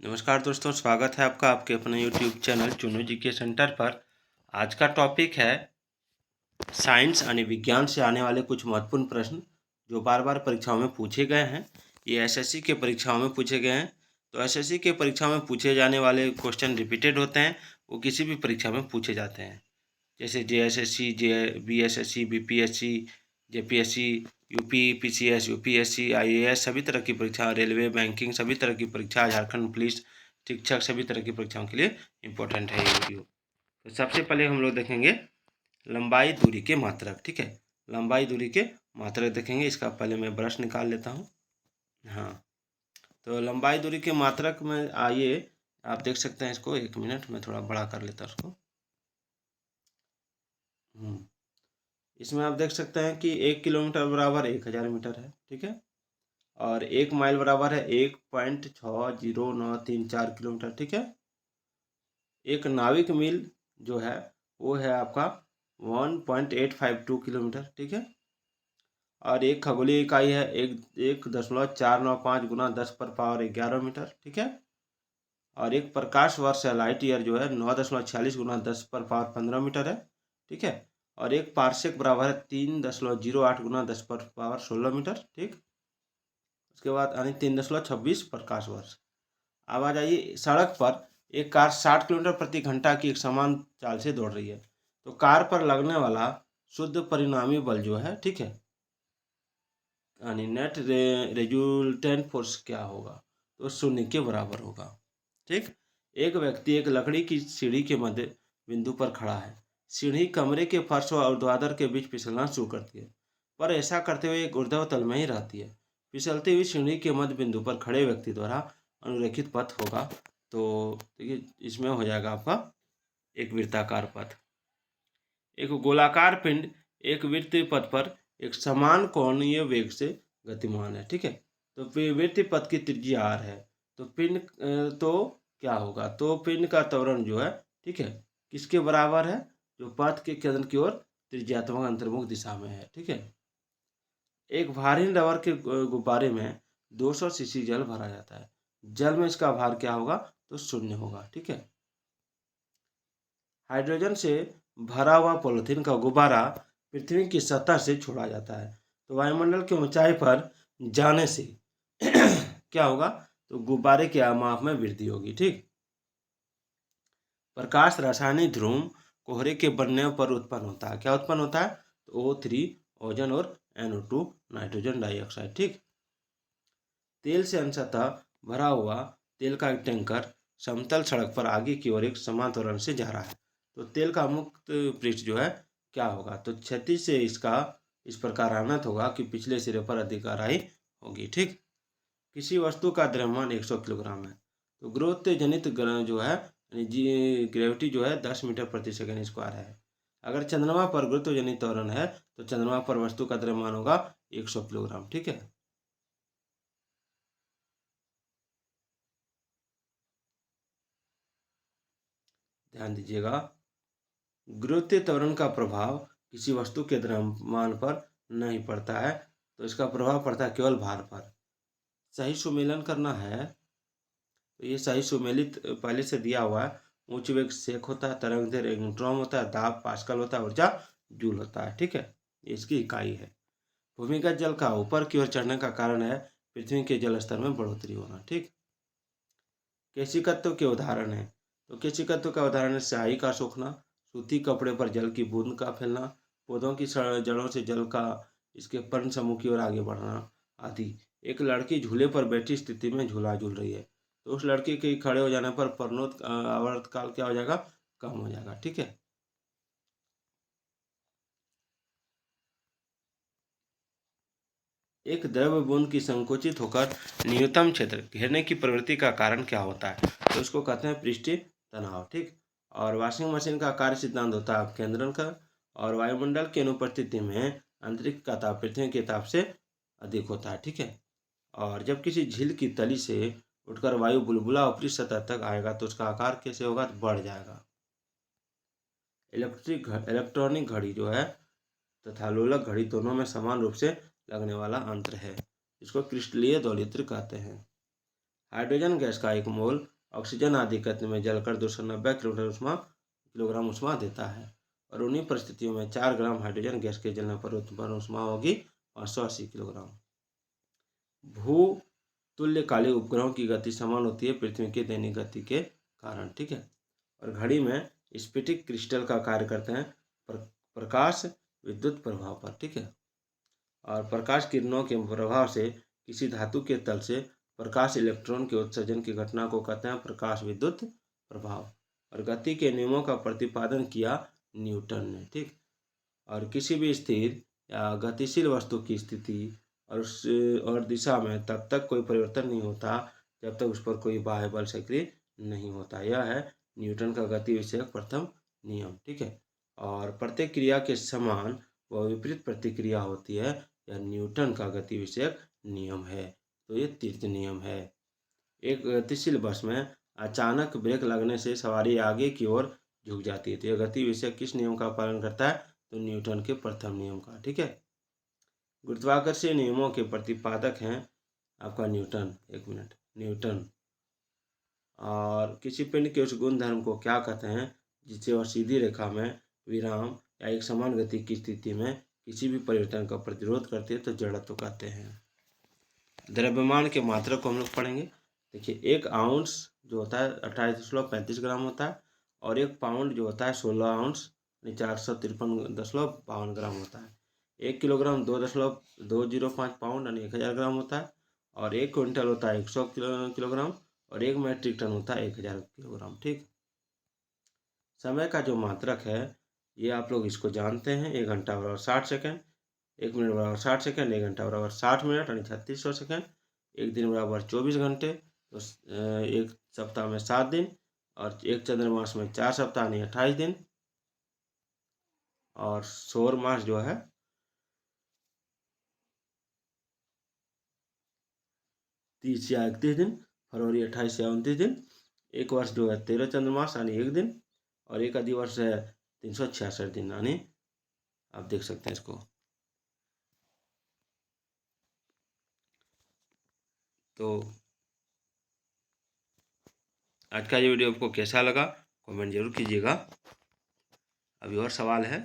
नमस्कार दोस्तों, स्वागत है आपका आपके अपने यूट्यूब चैनल चुनू जीके सेंटर पर। आज का टॉपिक है साइंस यानी विज्ञान से आने वाले कुछ महत्वपूर्ण प्रश्न जो बार बार परीक्षाओं में पूछे गए हैं। ये एसएससी के परीक्षाओं में पूछे गए हैं। तो एसएससी के परीक्षाओं में पूछे जाने वाले क्वेश्चन रिपीटेड होते हैं, वो किसी भी परीक्षा में पूछे जाते हैं। जैसे JSSC, BSSC, BPSC, JPSC, UP, PCS, UPSC, IAS, सभी तरह की परीक्षा, रेलवे, बैंकिंग, सभी तरह की परीक्षा, झारखंड पुलिस, शिक्षक, सभी तरह की परीक्षाओं के लिए इम्पोर्टेंट है ये वीडियो। तो सबसे पहले हम लोग देखेंगे लंबाई दूरी के मात्रक। ठीक है, लंबाई दूरी के मात्रक देखेंगे। इसका पहले मैं ब्रश निकाल लेता हूँ। हाँ, तो लंबाई दूरी के मात्रक में आइए आप देख सकते हैं इसको। एक मिनट में थोड़ा बड़ा कर लेता हूँ उसको। इसमें आप देख सकते हैं कि 1 किलोमीटर बराबर 1000 मीटर है। ठीक है, और 1 माइल बराबर है 1.60934 किलोमीटर। ठीक है, एक नाविक मील जो है वो है आपका 1.852 किलोमीटर। ठीक है, और एक खगोलीय इकाई है 1.495 गुना 10⁻11 मीटर। ठीक है, और एक प्रकाश वर्ष है लाइट ईयर जो है 9.46 गुना 10⁻15 मीटर है। ठीक है, और एक पार्सेक बराबर है 3.08 गुना 10⁻16 मीटर। ठीक, उसके बाद यानी 3.26 प्रकाश वर्ष। अब आ जाइए, सड़क पर एक कार 60 किलोमीटर प्रति घंटा की एक समान चाल से दौड़ रही है। तो कार पर लगने वाला शुद्ध परिणामी बल जो है, ठीक है, यानी नेट रेजुल्टेंट फोर्स क्या होगा, तो 0 के बराबर होगा। ठीक, एक व्यक्ति एक लकड़ी की सीढ़ी के मध्य बिंदु पर खड़ा है। सीढ़ी कमरे के फर्श और ऊर्ध्वाधर के बीच फिसलना शुरू करती है, पर ऐसा करते हुए एक ऊर्ध्व तल में ही रहती है। फिसलती हुई सीढ़ी के मध्य बिंदु पर खड़े व्यक्ति द्वारा अनुरेखित पथ होगा। तो देखिए, इसमें हो जाएगा आपका एक वृत्ताकार पथ। एक गोलाकार पिंड एक वृत्तीय पथ पर एक समान कोणीय वेग से गतिमान है। ठीक है, तो वृत्तीय पथ की त्रिज्या r है। तो पिंड तो क्या होगा, तो पिंड का त्वरण जो है, ठीक है, किसके बराबर है, जो पथ के केंद्र की ओर त्रिज्यात्मक अंतर्मुख दिशा में है। ठीक है, एक भारी रबर के गुब्बारे में 200 सीसी जल भरा जाता है। जल में इसका भार क्या होगा, तो 0 होगा। ठीक है, हाइड्रोजन से भरा हुआ पॉलिथीन का गुब्बारा पृथ्वी की सतह से छोड़ा जाता है। तो वायुमंडल की ऊंचाई पर जाने से क्या होगा, तो गुब्बारे के माप में वृद्धि होगी। ठीक, प्रकाश रासायनिक ध्रुव कोहरे के बनने पर उत्पन्न होता है। क्या उत्पन्न होता है, तो O3 ओजोन और NO2 नाइट्रोजन डाइऑक्साइड। ठीक, तेल से अंशतः भरा हुआ तेल का एक टैंकर समतल सड़क पर आगे की ओर एक समान त्वरण से जा रहा है। तो तेल का मुक्त पृष्ठ जो है क्या होगा, तो क्षैतिज से इसका इस प्रकार आनत होगा कि पिछले सिरे पर अधिक आराई होगी। ठीक, किसी वस्तु का द्रव्यमान 100 किलोग्राम है। तो गुरुत्व जनित जो है ग्रेविटी जो है 10 मीटर प्रति सेकंड स्क्वायर है। अगर चंद्रमा पर गुरुत्व जनित त्वरण है तो चंद्रमा पर वस्तु का द्रव्यमान होगा 100 किलोग्राम। ठीक है, ध्यान दीजिएगा, गुरुत्व त्वरण का प्रभाव किसी वस्तु के द्रव्यमान पर नहीं पड़ता है, तो इसका प्रभाव पड़ता है केवल भार पर। सही सुमेलन करना है, तो ये सही सुमेलित पहले से दिया हुआ है। उच्च वेग सेक होता है, तरंग दैर्घ्य एंग्स्ट्रॉम होता है, दाब पास्कल होता है, ऊर्जा जूल होता है। ठीक है, ये इसकी इकाई है। भूमिगत जल का ऊपर की ओर चढ़ने का कारण है पृथ्वी के जल स्तर में बढ़ोतरी होना। ठीक, केशिकत्व के उदाहरण है, तो केशिकत्व का उदाहरण है स्याही का सूखना, सूती कपड़े पर जल की बूंद का फैलना, पौधों की जड़ों से जल का इसके पर्ण समूह की ओर आगे बढ़ना आदि। एक लड़की झूले पर बैठी स्थिति में झूला झूल रही है, तो उस लड़की के खड़े हो जाने पर पर्णोत आवर्तकाल क्या हो जाएगा, कम हो जाएगा। ठीक है, एक द्रव बूंद की संकुचित होकर न्यूनतम क्षेत्र घेरने की प्रवृत्ति का कारण क्या होता है, तो उसको कहते हैं पृष्ठीय तनाव। ठीक, और वॉशिंग मशीन का कार्य सिद्धांत होता है अपकेंद्रण का, और वायुमंडल की अनुपस्थिति में अंतरिक्ष का ताप पृथ्वी के ताप से अधिक होता है। ठीक है, और जब किसी झील की तली से उठकर वायु बुलबुला ऊपरी सतह तक आएगा तो उसका आकार कैसे होगा, तो बढ़ जाएगा। इलेक्ट्रॉनिक घड़ी जो है तथा लोलक घड़ी दोनों में समान रूप से लगने वाला अंतर है, इसको क्रिस्टलीय दोलित्र कहते हैं। हाइड्रोजन गैस का 1 मोल ऑक्सीजन आदि कत्व में जलकर 290 किलोग्राम ऊष्मा देता है और उन्हीं परिस्थितियों में 4 ग्राम हाइड्रोजन गैस के जलने पर उत्पन्न ऊष्मा होगी 580 किलोग्राम। भू तुल्यकालिक उपग्रहों की गति समान होती है पृथ्वी की दैनिक गति के कारण, ठीक है। और घड़ी में स्फटिक क्रिस्टल का कार्य करते हैं प्रकाश विद्युत प्रभाव पर, ठीक है। और प्रकाश किरणों के प्रभाव से किसी धातु के तल से प्रकाश इलेक्ट्रॉन के उत्सर्जन की घटना को कहते हैं प्रकाश विद्युत प्रभाव। और गति के नियमों का प्रतिपादन किया न्यूटन ने, ठीक। और किसी भी स्थिर या गतिशील वस्तु की स्थिति और दिशा में तब तक कोई परिवर्तन नहीं होता जब तक उस पर कोई बाह्य बल सक्रिय नहीं होता। यह है न्यूटन का गति विषयक प्रथम नियम, ठीक है। और प्रत्येक क्रिया के समान व विपरीत प्रतिक्रिया होती है, यह न्यूटन का गति विषयक नियम है। तो ये तृतीय नियम है। एक गतिशील बस में अचानक ब्रेक लगने से सवारी आगे की ओर झुक जाती है, तो यह गति विषयक किस नियम का पालन करता है? तो न्यूटन के प्रथम नियम का, ठीक है। गुरुत्वाकर्षण नियमों के प्रतिपादक हैं आपका न्यूटन। एक मिनट, न्यूटन। और किसी पिंड के उस गुण धर्म को क्या कहते हैं जिससे वह सीधी रेखा में विराम या एक समान गति की स्थिति में किसी भी परिवर्तन का प्रतिरोध करती है? तो जड़त्व कहते हैं। द्रव्यमान के मात्रक को हम लोग पढ़ेंगे। देखिए, 1 आउंस जो होता है 28.35 ग्राम होता है और 1 पाउंड जो होता है 16 आउंस 453.52 ग्राम होता है। 1 किलोग्राम 2.205 पाउंड यानी 1000 ग्राम होता है और 1 क्विंटल होता है 100 किलोग्राम और 1 मैट्रिक टन होता है 1000 किलोग्राम, ठीक। समय का जो मात्रक है ये आप लोग इसको जानते हैं। 1 घंटा बराबर 60 सेकेंड, 1 मिनट बराबर 60 सेकेंड, 1 घंटा बराबर 60 मिनट यानी 3600 सेकेंड, 1 दिन बराबर 24 घंटे, तो 1 सप्ताह में 7 दिन और 1 चंद्रमास में 4 सप्ताह यानी 28 दिन और सौर मास जो है 30 या 31 दिन, फरवरी 28 या 29 दिन। 1 वर्ष जो है 13 चंद्रमास यानी 1 दिन और 1 अधिवर्ष है 366 दिन यानी आप देख सकते हैं इसको। तो आज का ये वीडियो आपको कैसा लगा कमेंट जरूर कीजिएगा। अभी और सवाल है।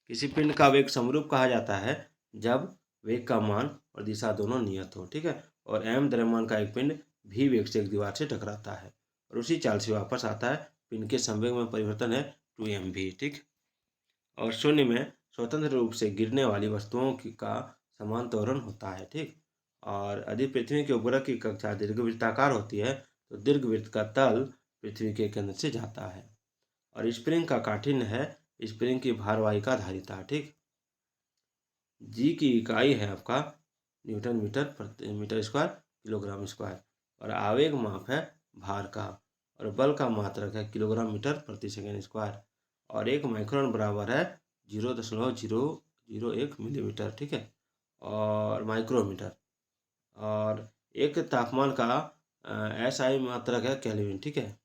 किसी पिंड का वेग समरूप कहा जाता है जब वेग का मान और दिशा दोनों नियत हो, ठीक है। और m द्रव्यमान का एक पिंड भी वेग से एक दीवार से टकराता है और उसी चाल से वापस आता है। पिंड के संवेग में परिवर्तन है 2mv, ठीक। और शून्य में स्वतंत्र रूप से गिरने वाली वस्तुओं का समान त्वरण होता है, ठीक। और यदि पृथ्वी के उपग्रह की कक्षा दीर्घवृत्ताकार होती है तो दीर्घवृत्त का तल पृथ्वी के केंद्र से जाता है। और स्प्रिंग का काठिन्य है स्प्रिंग की भारवाहिका धारिता, ठीक। जी की इकाई है आपका न्यूटन मीटर प्रति मीटर स्क्वायर किलोग्राम स्क्वायर और आवेग माप है भार का और बल का मात्रक है किलोग्राम मीटर प्रति सेकेंड स्क्वायर और 1 माइक्रोन बराबर है 0.001 मिलीमीटर, ठीक है। और माइक्रोमीटर और एक तापमान का SI मात्रक है केल्विन, ठीक है।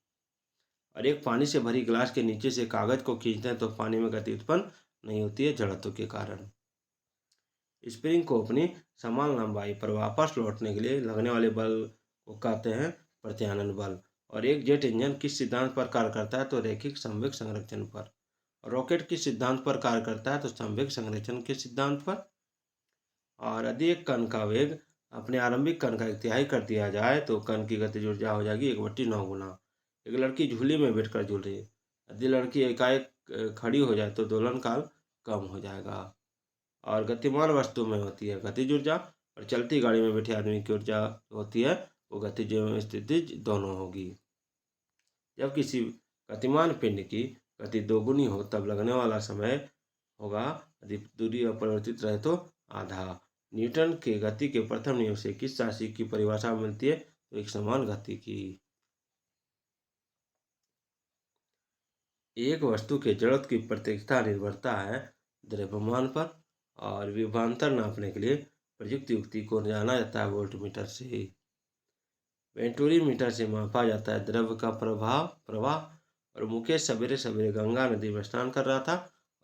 और एक पानी से भरी गिलास के नीचे से कागज को खींचते हैं तो पानी में गति उत्पन्न नहीं होती है जड़त्व के कारण। स्प्रिंग को अपनी समान लंबाई पर वापस लौटने के लिए लगने वाले बल को कहते हैं प्रत्यानयन बल। और एक जेट इंजन किस सिद्धांत पर कार्य करता है? तो रैखिक संवेग संरक्षण पर। रॉकेट किस सिद्धांत पर कार्य करता है? तो संवेग संरक्षण के सिद्धांत पर। और यदि एक कण का वेग अपने आरंभिक कण का 1/3 कर दिया जाए तो कण की गतिज ऊर्जा हो जाएगी 1/9 गुना। एक लड़की झूले में बैठकर झूल रही है, यदि लड़की एकाएक खड़ी हो जाए तो दोलन काल कम हो जाएगा। और गतिमान वस्तु में होती है गतिज ऊर्जा और चलती गाड़ी में बैठे आदमी की ऊर्जा होती है वो गतिज एवं स्थितिज दोनों होगी। जब किसी गतिमान पिंड की गति दोगुनी हो तब लगने वाला समय होगा, यदि दूरी अपरिवर्तित रहे तो आधा। न्यूटन के गति के प्रथम नियम से किस राशि की परिभाषा मिलती है? तो एक समान गति की। एक वस्तु के जड़त्व की प्रत्यक्षता निर्भरता है द्रव्यमान पर और विभवांतर नापने के लिए प्रयुक्त युक्ति को जाना जाता है वोल्टमीटर से। वेंटुरी मीटर से मापा जाता है द्रव्य का प्रवाह। और मुकेश सवेरे सवेरे गंगा नदी में स्नान कर रहा था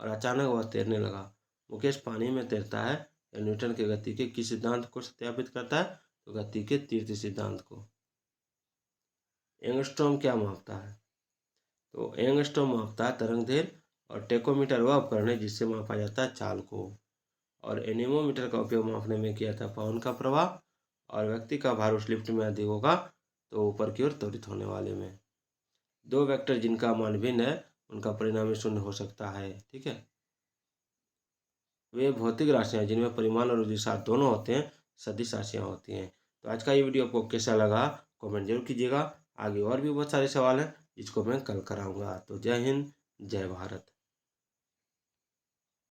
और अचानक वह तैरने लगा। मुकेश पानी में तैरता है। यह न्यूटन के गति के किस सिद्धांत को सत्यापित करता है? तो गति के तृतीय सिद्धांत को। एंगस्ट्रॉम क्या मापता है? तो एंगस्ट्रॉम मापता है तरंग दैर्घ्य, और टेकोमीटर वह उपकरण है जिससे मापा जाता है चाल को। और एनेमोमीटर का उपयोग मापने में किया था पवन का प्रवाह, और व्यक्ति का भार उस लिफ्ट में अधिक होगा तो ऊपर की ओर त्वरित होने वाले में। दो वेक्टर जिनका मान भिन्न है उनका परिणामी शून्य हो सकता है। ठीक है, वे भौतिक राशियां जिनमें परिमाण और दिशा दोनों होते हैं सदिश राशियां होती हैं। तो आज का ये वीडियो आपको कैसा लगा कमेंट जरूर कीजिएगा। आगे और भी बहुत सारे सवाल हैं जिसको मैं कल कराऊंगा। तो जय हिंद, जय भारत।